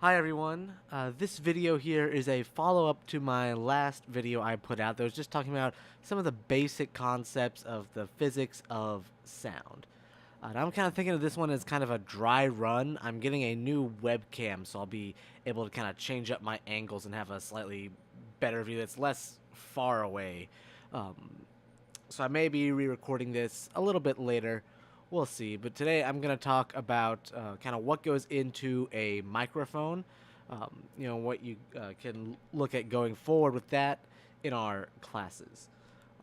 Hi everyone, this video here is a follow-up to my last video I put out that was just talking about some of the basic concepts of the physics of sound. And I'm kind of thinking of this one as kind of a dry run. I'm getting a new webcam, so I'll be able to kind of change up my angles and have a slightly better view that's less far away. Um, so I may be re-recording this a little bit later. We'll see. But today I'm going to talk about kind of what goes into a microphone. What you can look at going forward with that in our classes.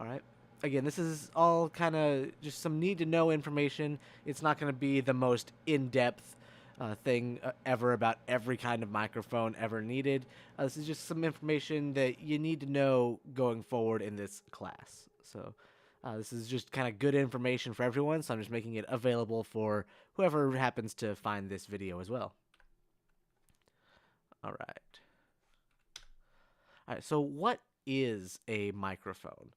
All right. Again, this is all kind of just some need to know information. It's not going to be the most in-depth thing ever about every kind of microphone ever needed. This is just some information that you need to know going forward in this class. So this is just kind of good information for everyone, so I'm just making it available for whoever happens to find this video as well. All right. All right, so what is a microphone?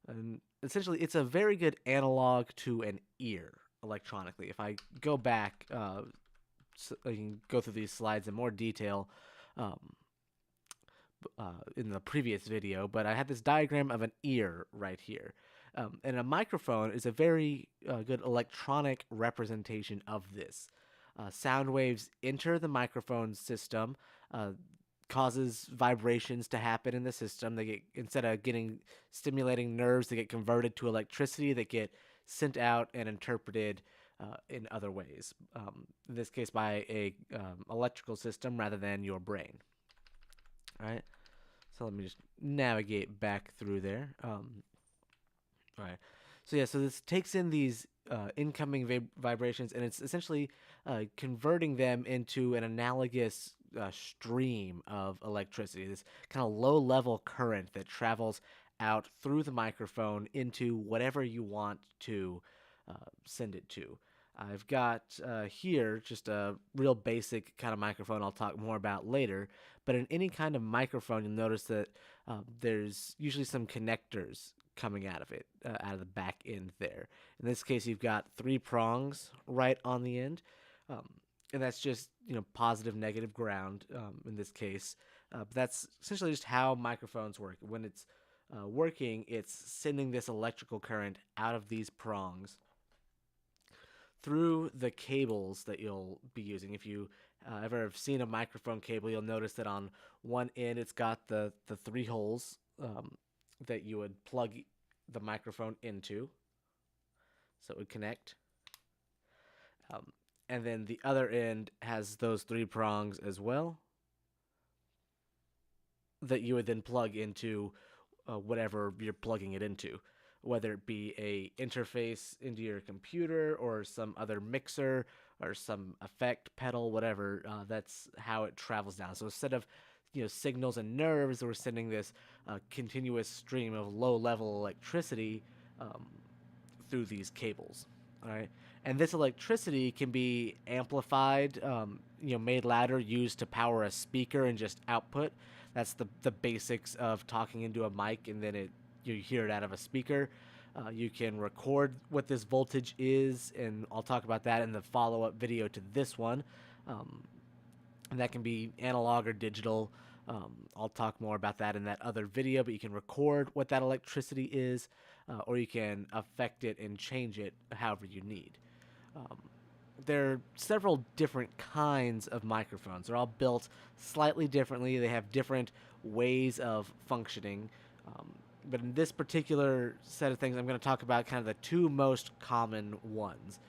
And essentially, it's a very good analog to an ear electronically. If I go back, so I can go through these slides in more detail um, in the previous video, but I had this diagram of an ear right here. And a microphone is a very good electronic representation of this. Sound waves enter the microphone system, causes vibrations to happen in the system. They get, instead of getting stimulating nerves, they get converted to electricity that get sent out and interpreted in other ways. In this case, by a electrical system rather than your brain. All right. So let me just navigate back through there. All right. So yeah, so this takes in these incoming vibrations, and it's essentially converting them into an analogous stream of electricity. This kind of low-level current that travels out through the microphone into whatever you want to send it to. I've got here just a real basic kind of microphone I'll talk more about later, but in any kind of microphone, you'll notice that there's usually some connectors coming out of it, out of the back end there. In this case, you've got 3 prongs right on the end, and that's just, positive, negative ground in this case. But that's essentially just how microphones work. When it's working, it's sending this electrical current out of these prongs through the cables that you'll be using. If you ever have seen a microphone cable, you'll notice that on one end it's got the 3 holes that you would plug the microphone into, so it would connect. And then the other end has those 3 prongs as well that you would then plug into whatever you're plugging it into, whether it be a interface into your computer or some other mixer or some effect pedal, whatever. That's how it travels down. So instead of signals and nerves, we're sending this continuous stream of low-level electricity through these cables. All right, and this electricity can be amplified, made louder, used to power a speaker and just output. That's the basics of talking into a mic, and then you hear it out of a speaker. You can record what this voltage is, and I'll talk about that in the follow-up video to this one. And that can be analog or digital. I'll talk more about that in that other video, but you can record what that electricity is, or you can affect it and change it however you need. There are several different kinds of microphones. They're all built slightly differently. They have different ways of functioning. But in this particular set of things, I'm going to talk about kind of the 2 most common ones.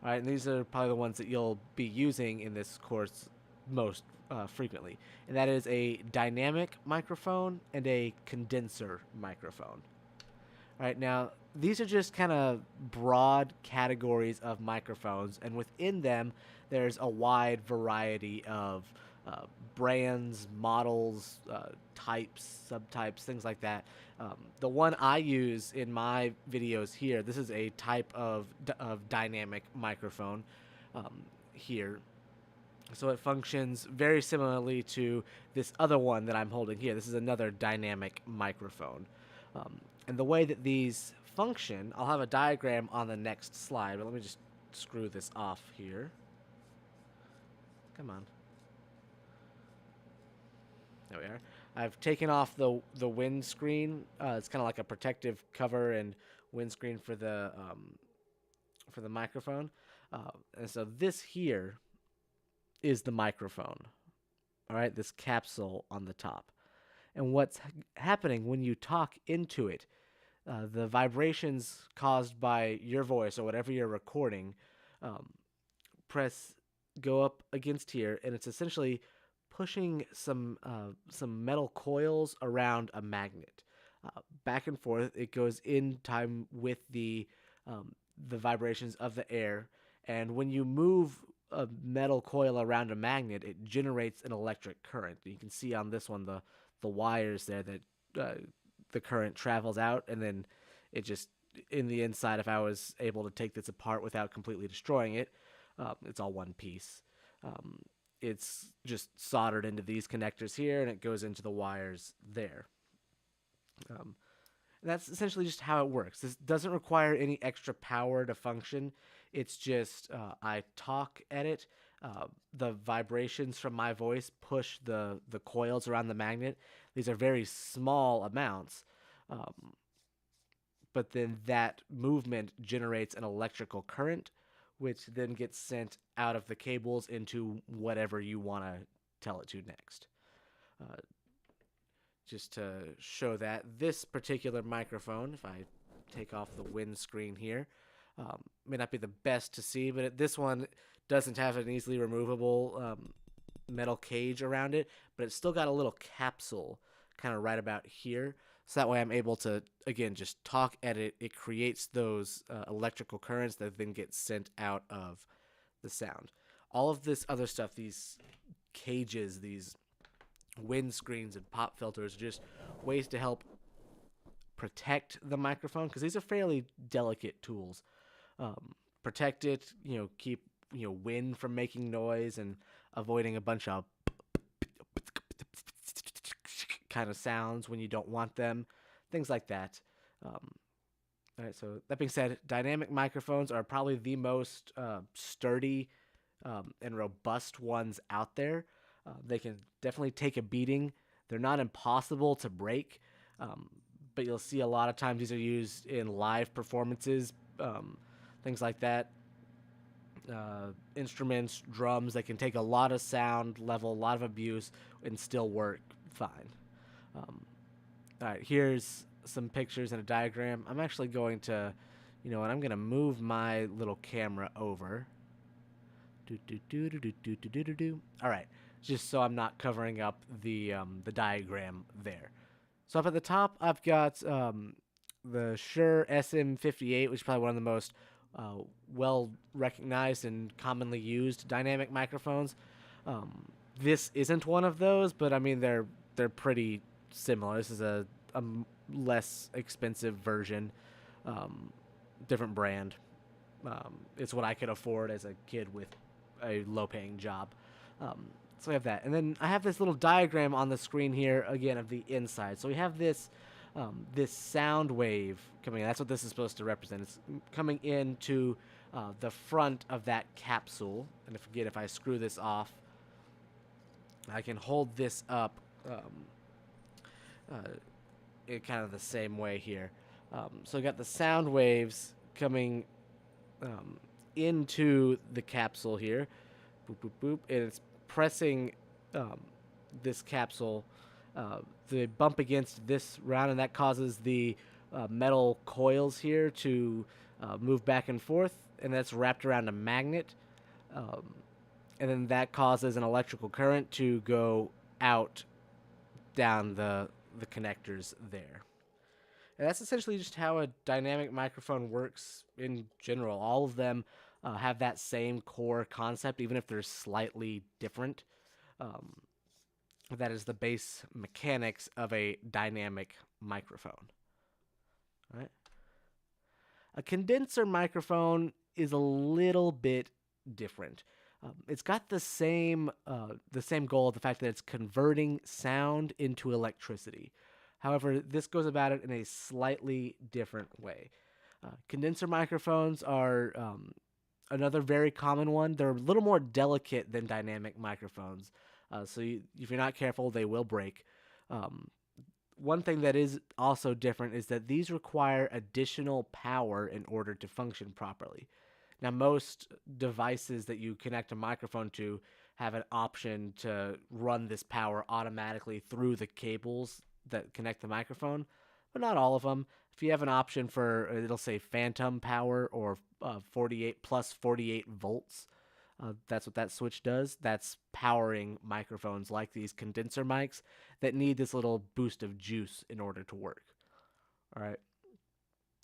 All right, and these are probably the ones that you'll be using in this course most frequently. And that is a dynamic microphone and a condenser microphone. All right, now these are just kind of broad categories of microphones, and within them, there's a wide variety of brands, models, types, subtypes, things like that. The one I use in my videos here, this is a type of dynamic microphone here. So it functions very similarly to this other one that I'm holding here. This is another dynamic microphone. And the way that these function, I'll have a diagram on the next slide, but let me just screw this off here. Come on. There we are. I've taken off the windscreen. It's kind of like a protective cover and windscreen for the microphone. And so this here is the microphone. All right, this capsule on the top. And what's happening when you talk into it, the vibrations caused by your voice or whatever you're recording, um, press go up against here, and it's essentially pushing some metal coils around a magnet, back and forth. It goes in time with the vibrations of the air, and when you move a metal coil around a magnet, it generates an electric current. You can see on this one the wires there that the current travels out, and then it just in the inside. If I was able to take this apart without completely destroying it, it's all one piece. Um, it's just soldered into these connectors here, and it goes into the wires there. Um, that's essentially just how it works. This doesn't require any extra power to function. It's just I talk at it. The vibrations from my voice push the coils around the magnet. These are very small amounts, um, but then that movement generates an electrical current, which then gets sent out of the cables into whatever you want to tell it to next. Uh, just to show that this particular microphone, if I take off the windscreen here, may not be the best to see, but this one doesn't have an easily removable metal cage around it, but it's still got a little capsule kind of right about here. So that way I'm able to, again, just talk at it. It creates those electrical currents that then get sent out of the sound. All of this other stuff, these cages, these windscreens and pop filters, are just ways to help protect the microphone, because these are fairly delicate tools. Protect it, keep wind from making noise and avoiding a bunch of kind of sounds when you don't want them, things like that. All right, so that being said, dynamic microphones are probably the most sturdy and robust ones out there. They can definitely take a beating. They're not impossible to break, but you'll see a lot of times these are used in live performances, things like that. Instruments, drums, they can take a lot of sound level, a lot of abuse, and still work fine. All right, here's some pictures and a diagram. I'm actually going to, and I'm going to move my little camera over. All right, just so I'm not covering up the diagram there. So up at the top, I've got the Shure SM58, which is probably one of the most well recognized and commonly used dynamic microphones. This isn't one of those, but I mean they're pretty similar. This is a less expensive version, different brand. It's what I could afford as a kid with a low-paying job. So we have that, and then I have this little diagram on the screen here again of the inside. So we have this sound wave coming in. That's what this is supposed to represent. It's coming into the front of that capsule. And if I screw this off, I can hold this up in kind of the same way here. So we got the sound waves coming into the capsule here. Boop, boop, boop. And it's pressing this capsule. They bump against this round, and that causes the metal coils here to move back and forth, and that's wrapped around a magnet. And then that causes an electrical current to go out down the connectors there. And that's essentially just how a dynamic microphone works in general. All of them have that same core concept, even if they're slightly different. That is the base mechanics of a dynamic microphone. All right. A condenser microphone is a little bit different. It's got the same goal of the fact that it's converting sound into electricity. However, this goes about it in a slightly different way. Condenser microphones are another very common one. They're a little more delicate than dynamic microphones. If you're not careful, they will break. Um, One thing that is also different is that these require additional power in order to function properly. Now, most devices that you connect a microphone to have an option to run this power automatically through the cables that connect the microphone, but not all of them. If you have an option for, it'll say phantom power or 48 plus 48 volts. That's what that switch does. That's powering microphones like these condenser mics that need this little boost of juice in order to work. All right.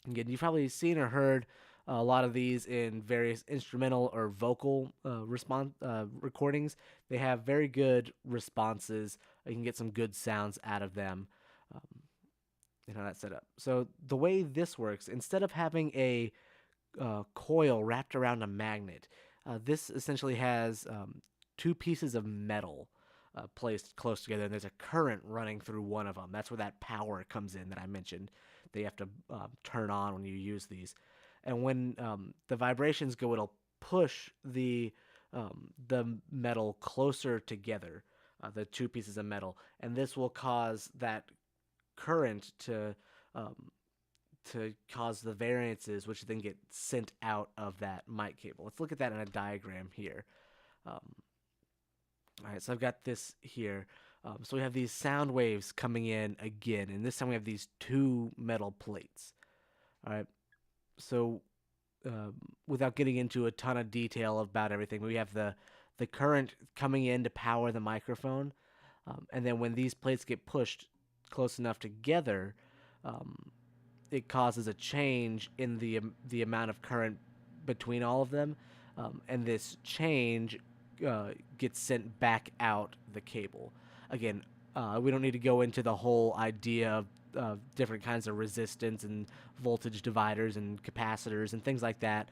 Again, you've probably seen or heard a lot of these in various instrumental or vocal recordings. They have very good responses. You can get some good sounds out of them. Um, that's set up. So the way this works, instead of having a coil wrapped around a magnet, this essentially has two pieces of metal placed close together, and there's a current running through one of them. That's where that power comes in that I mentioned. They have to turn on when you use these, and when the vibrations go, it'll push the metal closer together, the two pieces of metal, and this will cause that current um, to cause the variances, which then get sent out of that mic cable. Let's look at that in a diagram here. Um, all right, so I've got this here. So we have these sound waves coming in again, and this time we have these two metal plates. All right, so without getting into a ton of detail about everything, we have the current coming in to power the microphone, and then when these plates get pushed close enough together, it causes a change in the amount of current between all of them, and this change gets sent back out the cable. Again, we don't need to go into the whole idea of different kinds of resistance and voltage dividers and capacitors and things like that.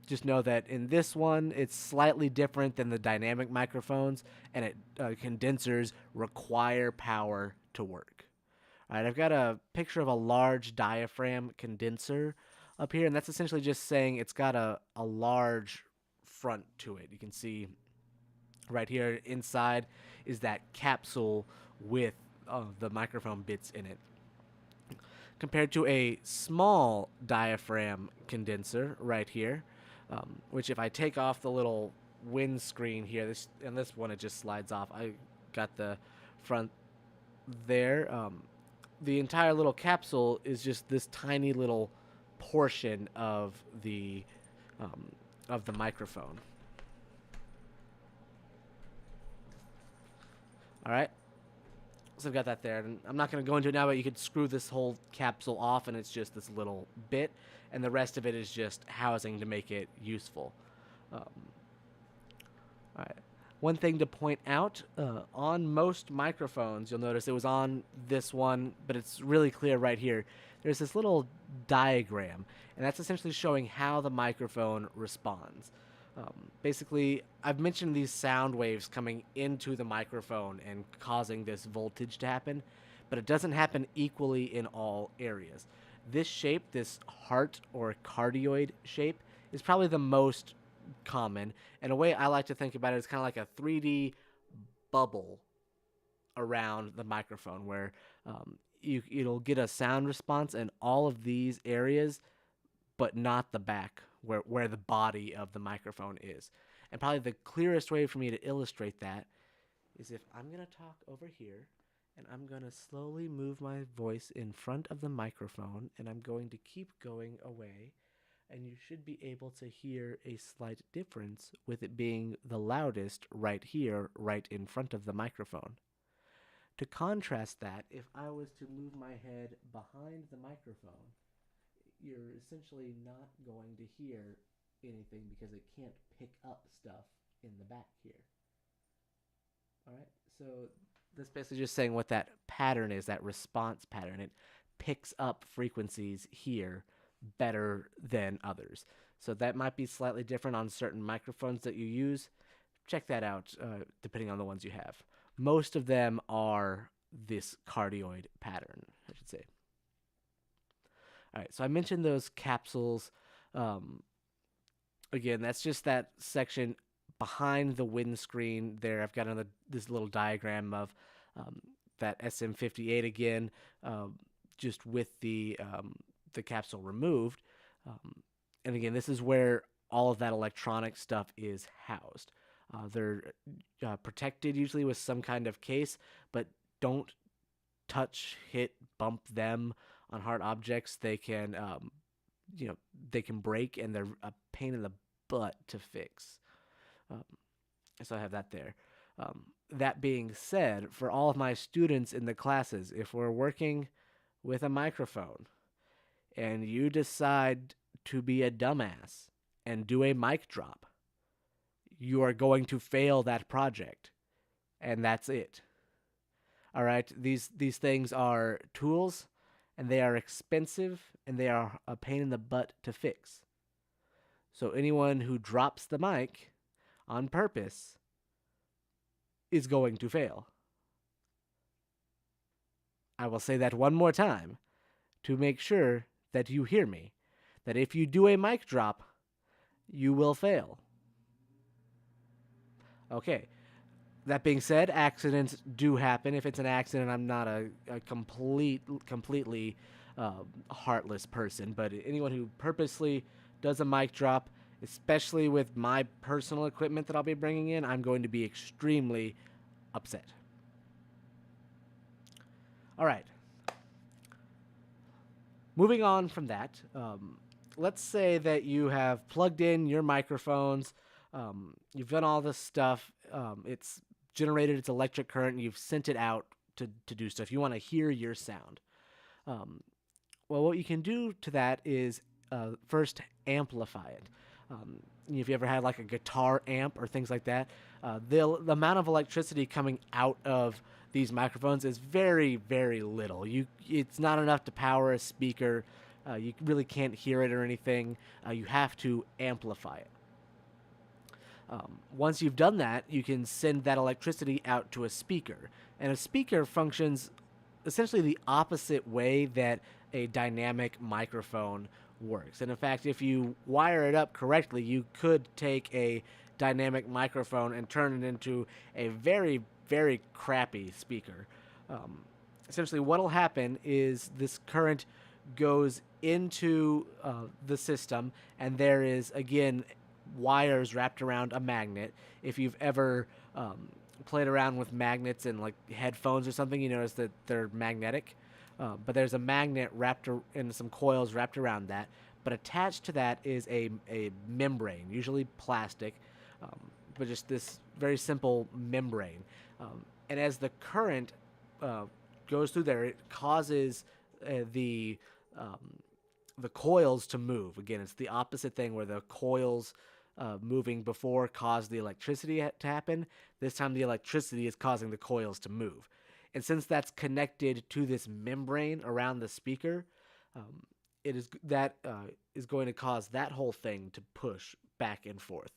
Just know that in this one, it's slightly different than the dynamic microphones, and condensers require power to work. All right, I've got a picture of a large diaphragm condenser up here, and that's essentially just saying it's got a large front to it. You can see right here inside is that capsule with the microphone bits in it. Compared to a small diaphragm condenser right here, which if I take off the little windscreen here, this one it just slides off. I got the front there. The entire little capsule is just this tiny little portion of the microphone. All right, so I've got that there, and I'm not going to go into it now, but you could screw this whole capsule off, and it's just this little bit, and the rest of it is just housing to make it useful. All right. One thing to point out, on most microphones, you'll notice it was on this one, but it's really clear right here. There's this little diagram, and that's essentially showing how the microphone responds. Basically, I've mentioned these sound waves coming into the microphone and causing this voltage to happen, but it doesn't happen equally in all areas. This shape, this heart or cardioid shape, is probably the most common, and a way I like to think about it is kind of like a 3D bubble around the microphone where it'll get a sound response in all of these areas, but not the back where the body of the microphone is. And probably the clearest way for me to illustrate that is if I'm going to talk over here and I'm going to slowly move my voice in front of the microphone, and I'm going to keep going away, and you should be able to hear a slight difference with it being the loudest right here, right in front of the microphone. To contrast that, if I was to move my head behind the microphone, you're essentially not going to hear anything because it can't pick up stuff in the back here. All right, so that's basically just saying what that pattern is, that response pattern. It picks up frequencies here better than others. So that might be slightly different on certain microphones that you use. Check that out depending on the ones you have. Most of them are this cardioid pattern, I should say. All right, so I mentioned those capsules. Again, that's just that section behind the windscreen there, I've got this little diagram of that SM58 again, just with the capsule removed. And again, this is where all of that electronic stuff is housed. They're protected usually with some kind of case, but don't touch, hit, bump them on hard objects. They can, they can break, and they're a pain in the butt to fix. So I have that there. That being said, for all of my students in the classes, if we're working with a microphone and you decide to be a dumbass and do a mic drop, you are going to fail that project, and that's it. All right, these things are tools, and they are expensive, and they are a pain in the butt to fix. So anyone who drops the mic on purpose is going to fail. I will say that one more time to make sure that you hear me, that if you do a mic drop, you will fail. Okay. That being said, accidents do happen. If it's an accident, I'm not a completely heartless person. But anyone who purposely does a mic drop, especially with my personal equipment that I'll be bringing in, I'm going to be extremely upset. All right. Moving on from that, let's say that you have plugged in your microphones. You've done all this stuff. It's generated its electric current, and you've sent it out to do stuff. You want to hear your sound. Well, what you can do to that is first amplify it. If you ever had like a guitar amp or things like that, the amount of electricity coming out of these microphones is very, very little. It's not enough to power a speaker. You really can't hear it or anything. You have to amplify it. Once you've done that, you can send that electricity out to a speaker. And a speaker functions essentially the opposite way that a dynamic microphone works. And in fact, if you wire it up correctly, you could take a dynamic microphone and turn it into a very, very crappy speaker. Essentially, what will happen is this current goes into the system, and there is, again, wires wrapped around a magnet. If you've ever played around with magnets in like headphones or something, you notice that they're magnetic. But there's a magnet wrapped in some coils wrapped around that. But attached to that is a membrane, usually plastic, but just this very simple membrane. And as the current goes through there, it causes the coils to move. Again, it's the opposite thing where the coils moving before caused the electricity to happen. This time the electricity is causing the coils to move. And since that's connected to this membrane around the speaker, it is going to cause that whole thing to push back and forth.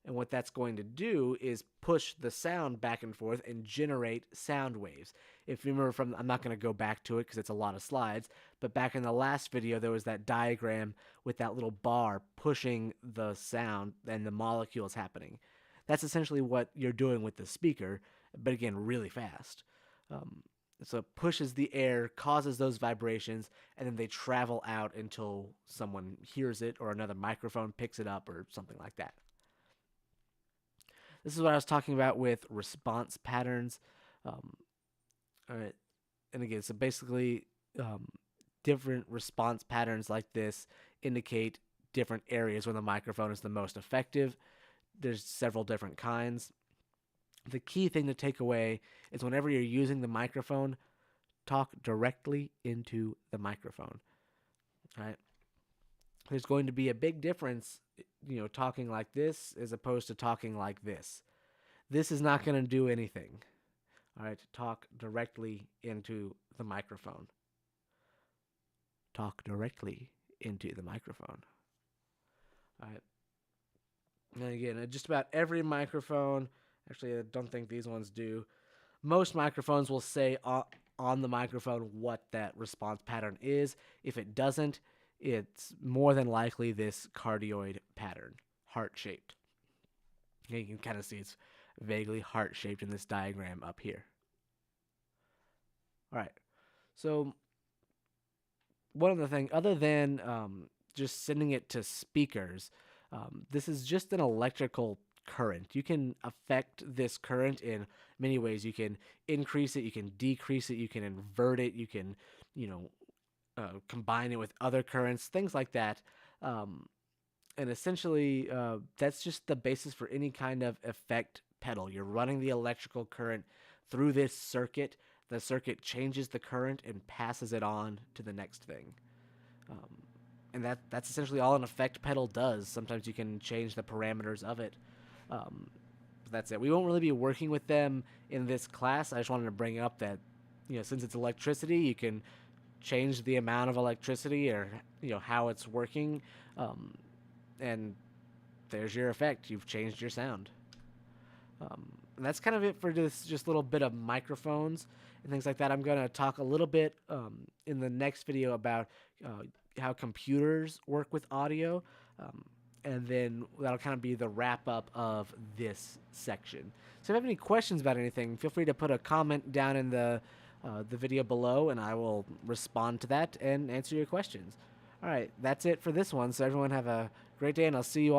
And what that's going to do is push the sound back and forth and generate sound waves. If you remember I'm not going to go back to it because it's a lot of slides, but back in the last video, there was that diagram with that little bar pushing the sound and the molecules happening. That's essentially what you're doing with the speaker, but again, really fast. So it pushes the air, causes those vibrations, and then they travel out until someone hears it or another microphone picks it up or something like that. This is what I was talking about with response patterns. All right. And again, so basically, different response patterns like this indicate different areas where the microphone is the most effective. There's several different kinds. The key thing to take away is whenever you're using the microphone, talk directly into the microphone. All right. There's going to be a big difference, talking like this as opposed to talking like this. This is not going to do anything. All right. Talk directly into the microphone. Talk directly into the microphone. All right. And again, just about every microphone, actually, I don't think these ones do. Most microphones will say on the microphone what that response pattern is. If it doesn't, it's more than likely this cardioid pattern, heart-shaped. You can kind of see it's vaguely heart-shaped in this diagram up here. All right. So one other thing, other than just sending it to speakers, this is just an electrical current. You can affect this current in many ways. You can increase it, you can decrease it, you can invert it, you can, you know, combine it with other currents, things like that. Um, and essentially, that's just the basis for any kind of effect pedal. You're running the electrical current through this circuit. The circuit changes the current and passes it on to the next thing. Um, and that's essentially all an effect pedal does. Sometimes you can change the parameters of it. Um, that's it. We won't really be working with them in this class. I just wanted to bring up that, since it's electricity, you can change the amount of electricity or how it's working, and there's your effect. You've changed your sound. And that's kind of it for this just little bit of microphones and things like that. I'm going to talk a little bit in the next video about how computers work with audio. And then that'll kind of be the wrap up of this section. So if you have any questions about anything, feel free to put a comment down in the video below, and I will respond to that and answer your questions. All right, that's it for this one. So everyone have a great day, and I'll see you all